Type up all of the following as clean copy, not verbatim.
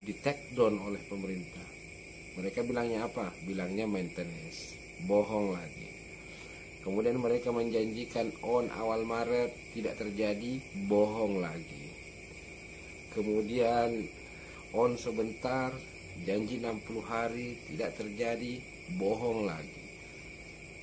di take down oleh pemerintah. Mereka bilangnya apa? Bilangnya maintenance. Bohong lagi. Kemudian mereka menjanjikan on awal Maret, tidak terjadi, bohong lagi. Kemudian on sebentar, janji 60 hari, tidak terjadi, bohong lagi.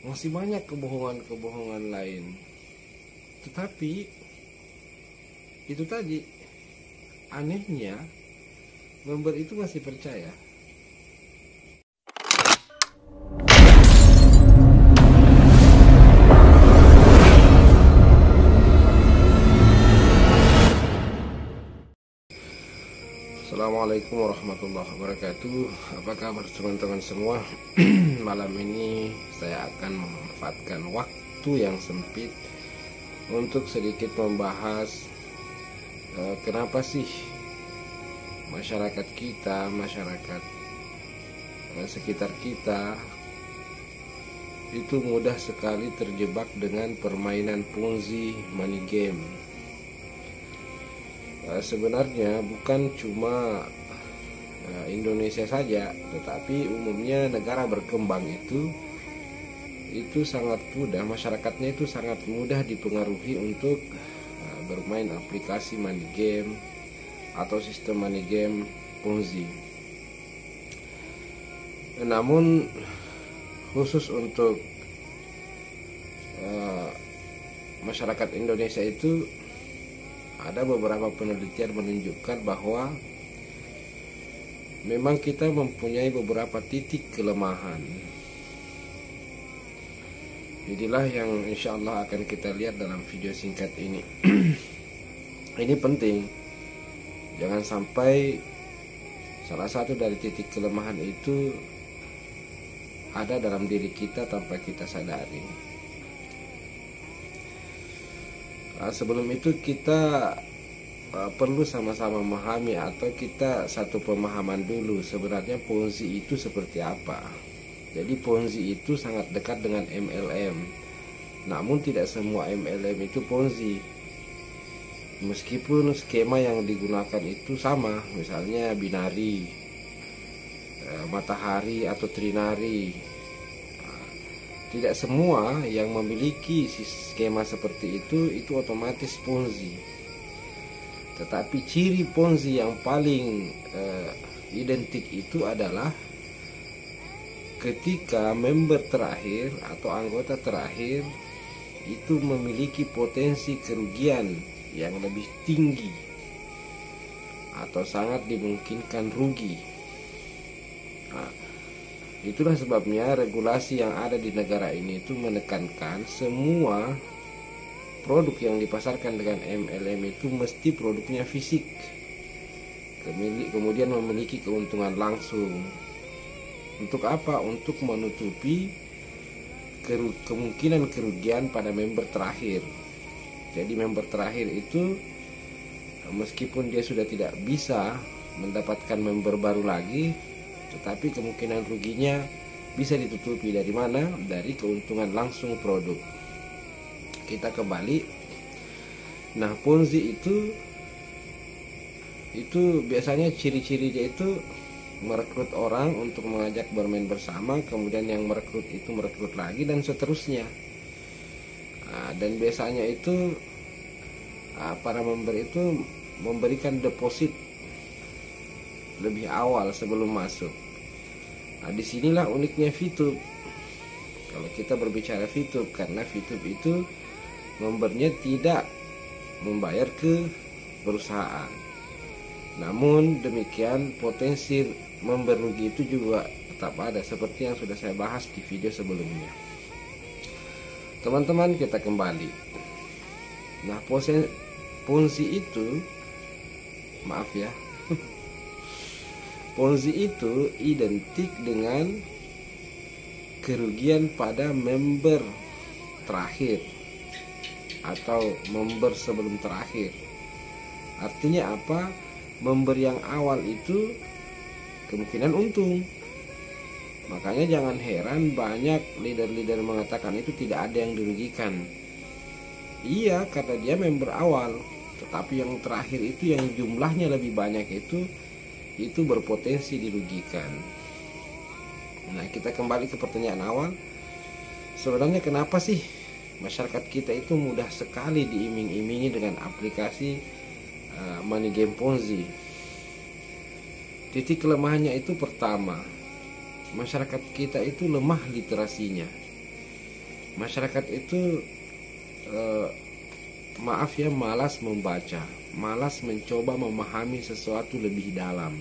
Masih banyak kebohongan-kebohongan lain. Tetapi itu tadi, anehnya member itu masih percaya. Assalamualaikum warahmatullahi wabarakatuh. Apa kabar teman-teman semua? Malam ini saya akan memanfaatkan waktu yang sempit untuk sedikit membahas kenapa sih masyarakat kita, masyarakat sekitar kita itu mudah sekali terjebak dengan permainan Ponzi money game. Sebenarnya bukan cuma Indonesia saja, tetapi umumnya negara berkembang itu sangat mudah, masyarakatnya itu sangat mudah dipengaruhi untuk bermain aplikasi money game atau sistem money game Ponzi. Namun khusus untuk masyarakat Indonesia itu ada beberapa penelitian menunjukkan bahwa memang kita mempunyai beberapa titik kelemahan. Inilah yang insya Allah akan kita lihat dalam video singkat ini. Ini penting, jangan sampai salah satu dari titik kelemahan itu ada dalam diri kita tanpa kita sadari. Sebelum itu kita perlu sama-sama memahami atau kita satu pemahaman dulu sebenarnya Ponzi itu seperti apa. Jadi Ponzi itu sangat dekat dengan MLM. Namun tidak semua MLM itu Ponzi. Meskipun skema yang digunakan itu sama, misalnya binari, matahari atau trinari. Tidak semua yang memiliki skema seperti itu otomatis Ponzi. Tetapi ciri Ponzi yang paling identik itu adalah ketika member terakhir atau anggota terakhir itu memiliki potensi kerugian yang lebih tinggi atau sangat dimungkinkan rugi. Itulah sebabnya regulasi yang ada di negara ini itu menekankan semua produk yang dipasarkan dengan MLM itu mesti produknya fisik, kemudian memiliki keuntungan langsung. Untuk apa? Untuk menutupi kemungkinan kerugian pada member terakhir. Jadi member terakhir itu meskipun dia sudah tidak bisa mendapatkan member baru lagi, tetapi kemungkinan ruginya bisa ditutupi. Dari mana? Dari keuntungan langsung produk. Kita kembali. Nah, Ponzi itu biasanya ciri-cirinya itu merekrut orang untuk mengajak bermain bersama, kemudian yang merekrut itu merekrut lagi dan seterusnya. Dan biasanya itu para member itu memberikan deposit lebih awal sebelum masuk. Disinilah uniknya VTube. Kalau kita berbicara VTube, karena VTube itu membernya tidak membayar ke perusahaan. Namun demikian potensi member rugi itu juga tetap ada, seperti yang sudah saya bahas di video sebelumnya. Teman-teman, kita kembali. Nah, Ponzi itu, maaf ya, Ponzi itu identik dengan kerugian pada member terakhir atau member sebelum terakhir. Artinya apa? Member yang awal itu kemungkinan untung. Makanya jangan heran banyak leader-leader mengatakan itu tidak ada yang dirugikan. Iya, karena dia member awal. Tetapi yang terakhir itu yang jumlahnya lebih banyak itu berpotensi dirugikan. Nah, kita kembali ke pertanyaan awal. Sebenarnya kenapa sih masyarakat kita itu mudah sekali diiming-imingi dengan aplikasi money game Ponzi? Titik kelemahannya itu pertama, masyarakat kita itu lemah literasinya. Masyarakat itu malas membaca, malas mencoba memahami sesuatu lebih dalam.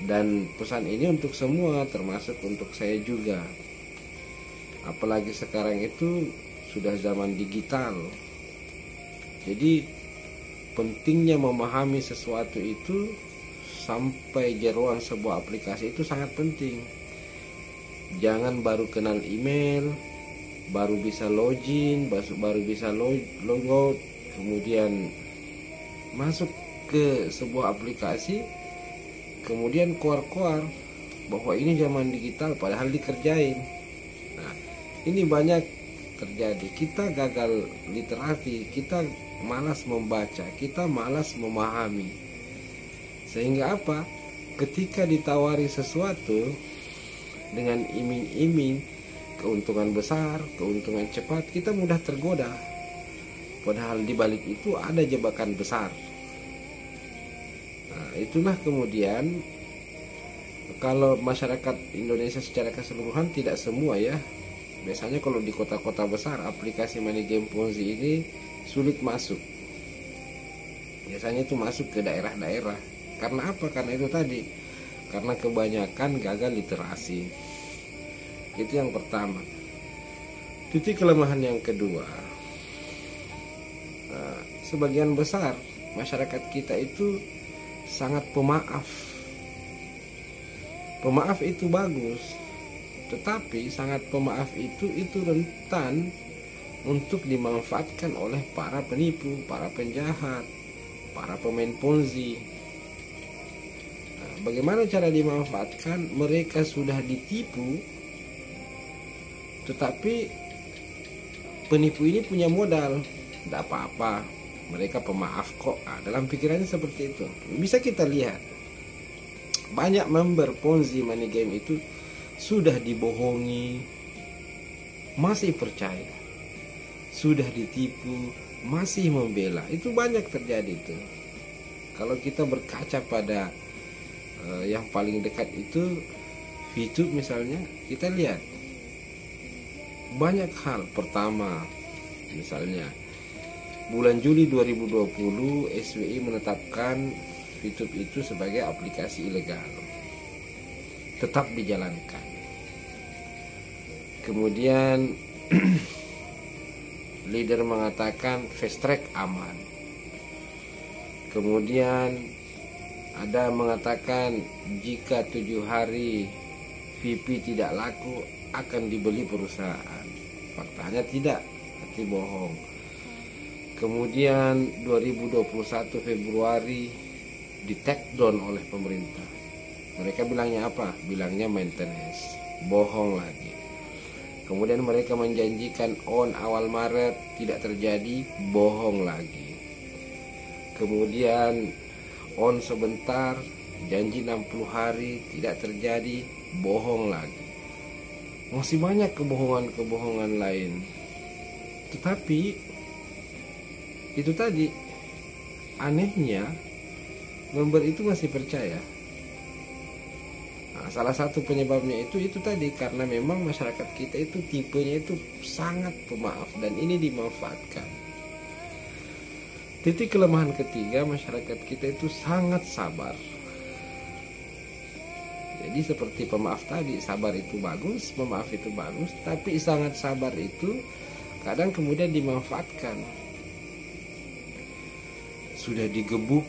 Dan pesan ini untuk semua, termasuk untuk saya juga. Apalagi sekarang itu sudah zaman digital. Jadi pentingnya memahami sesuatu itu sampai jeroan sebuah aplikasi itu sangat penting. Jangan baru kenal email, baru bisa login, baru bisa logout, kemudian masuk ke sebuah aplikasi, kemudian keluar bahwa ini zaman digital padahal dikerjain. Nah, ini banyak terjadi. Kita gagal literasi, kita malas membaca, kita malas memahami. Sehingga apa? Ketika ditawari sesuatu dengan iming-iming keuntungan besar, keuntungan cepat, kita mudah tergoda. Padahal di balik itu ada jebakan besar. Nah, itulah kemudian kalau masyarakat Indonesia secara keseluruhan, tidak semua ya. Biasanya kalau di kota-kota besar aplikasi money game Ponzi ini sulit masuk. Biasanya itu masuk ke daerah-daerah. Karena apa? Karena itu tadi. Karena kebanyakan gagal literasi. Itu yang pertama. Titik kelemahan yang kedua, sebagian besar masyarakat kita itu sangat pemaaf. Pemaaf itu bagus, tetapi sangat pemaaf itu rentan untuk dimanfaatkan oleh para penipu, para penjahat, para pemain Ponzi. Nah, bagaimana cara dimanfaatkan? Mereka sudah ditipu, tetapi penipu ini punya modal, tidak apa-apa, mereka pemaaf kok. Dalam pikirannya seperti itu. Bisa kita lihat, banyak member Ponzi money game itu sudah dibohongi, masih percaya. Sudah ditipu, masih membela. Itu banyak terjadi itu. Kalau kita berkaca pada yang paling dekat itu YouTube misalnya, kita lihat banyak hal. Pertama, misalnya bulan Juli 2020 SWI menetapkan YouTube itu sebagai aplikasi ilegal, tetap dijalankan. Kemudian leader mengatakan fast track aman. Kemudian ada mengatakan jika 7 hari VP tidak laku akan dibeli perusahaan. Faktanya tidak, berarti bohong. Kemudian 2021 Februari di take down oleh pemerintah. Mereka bilangnya apa? Bilangnya maintenance. Bohong lagi. Kemudian mereka menjanjikan on awal Maret, tidak terjadi, bohong lagi. Kemudian on sebentar, janji 60 hari, tidak terjadi, bohong lagi. Masih banyak kebohongan-kebohongan lain. Tetapi itu tadi, anehnya member itu masih percaya. Nah, salah satu penyebabnya itu tadi, karena memang masyarakat kita itu tipenya itu sangat pemaaf dan ini dimanfaatkan. Titik kelemahan ketiga, masyarakat kita itu sangat sabar. Jadi seperti pemaaf tadi, sabar itu bagus, pemaaf itu bagus, tapi sangat sabar itu kadang kemudian dimanfaatkan. Sudah digebuk,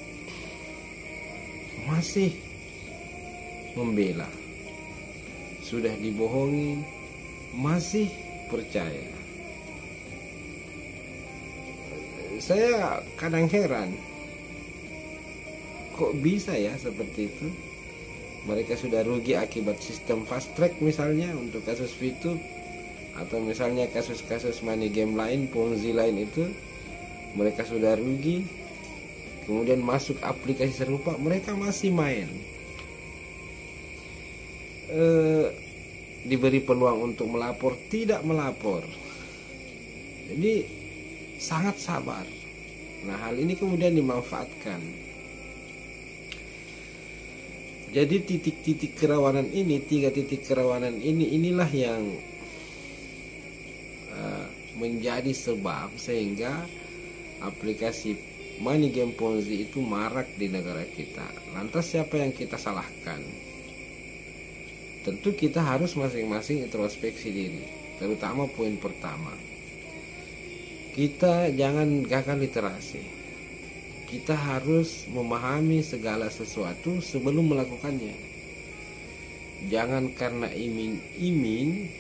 masih membela. Sudah dibohongi, masih percaya. Saya kadang heran, kok bisa ya seperti itu? Mereka sudah rugi akibat sistem fast track misalnya untuk kasus VTube, atau misalnya kasus-kasus money game lain, Ponzi lain itu, mereka sudah rugi. kemudian masuk aplikasi serupa, mereka masih main. Diberi peluang untuk melapor, tidak melapor. Jadi sangat sabar. Nah, hal ini kemudian dimanfaatkan. Jadi titik-titik kerawanan ini, 3 titik kerawanan ini, inilah yang menjadi sebab sehingga aplikasi money game Ponzi itu marak di negara kita. Lantas siapa yang kita salahkan? Tentu kita harus masing-masing introspeksi diri. Terutama poin pertama, kita jangan gagal literasi. Kita harus memahami segala sesuatu sebelum melakukannya. Jangan karena iming-iming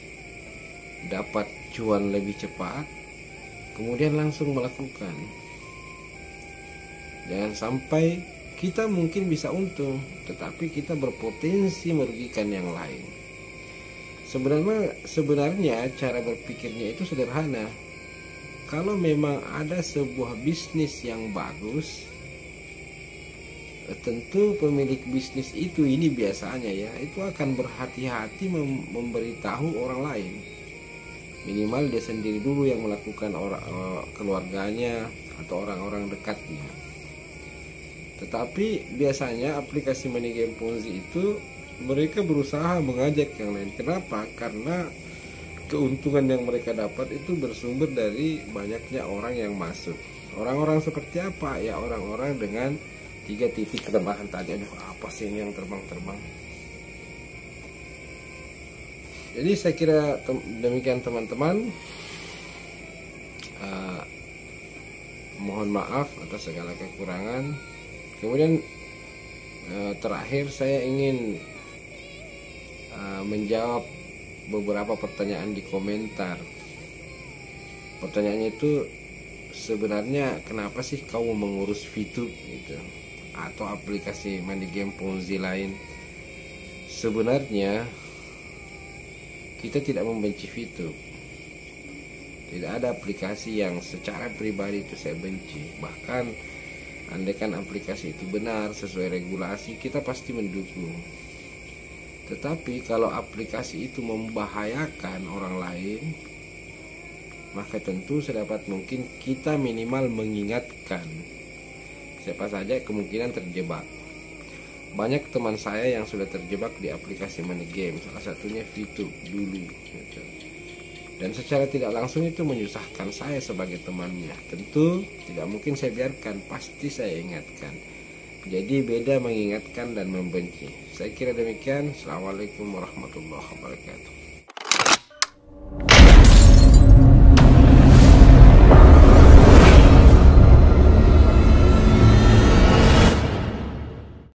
dapat cuan lebih cepat, kemudian langsung melakukan. Jangan sampai kita mungkin bisa untung, tetapi kita berpotensi merugikan yang lain. Sebenarnya cara berpikirnya itu sederhana. Kalau memang ada sebuah bisnis yang bagus, tentu pemilik bisnis itu, ini biasanya ya, itu akan berhati-hati memberitahu orang lain. Minimal dia sendiri dulu yang melakukan, keluarganya atau orang-orang dekatnya. Tetapi biasanya aplikasi money game Ponzi itu mereka berusaha mengajak yang lain. Kenapa? Karena keuntungan yang mereka dapat itu bersumber dari banyaknya orang yang masuk. Orang-orang seperti apa? Ya orang-orang dengan 3 titik kelemahan tadi. Aduh, apa sih ini yang terbang-terbang? Jadi saya kira demikian teman-teman. Mohon maaf atas segala kekurangan. Kemudian terakhir saya ingin menjawab beberapa pertanyaan di komentar. Pertanyaannya itu sebenarnya kenapa sih kamu mengurus VTube gitu, atau aplikasi money game Ponzi lain? Sebenarnya kita tidak membenci VTube. Tidak ada aplikasi yang secara pribadi itu saya benci. Bahkan andaikan aplikasi itu benar sesuai regulasi, kita pasti mendukung. Tetapi kalau aplikasi itu membahayakan orang lain, maka tentu sedapat mungkin kita minimal mengingatkan siapa saja kemungkinan terjebak. Banyak teman saya yang sudah terjebak di aplikasi money game, salah satunya VTube dulu gitu. Dan secara tidak langsung itu menyusahkan saya sebagai temannya. Tentu tidak mungkin saya biarkan, pasti saya ingatkan. Jadi beda mengingatkan dan membenci. Saya kira demikian. Assalamualaikum warahmatullahi wabarakatuh.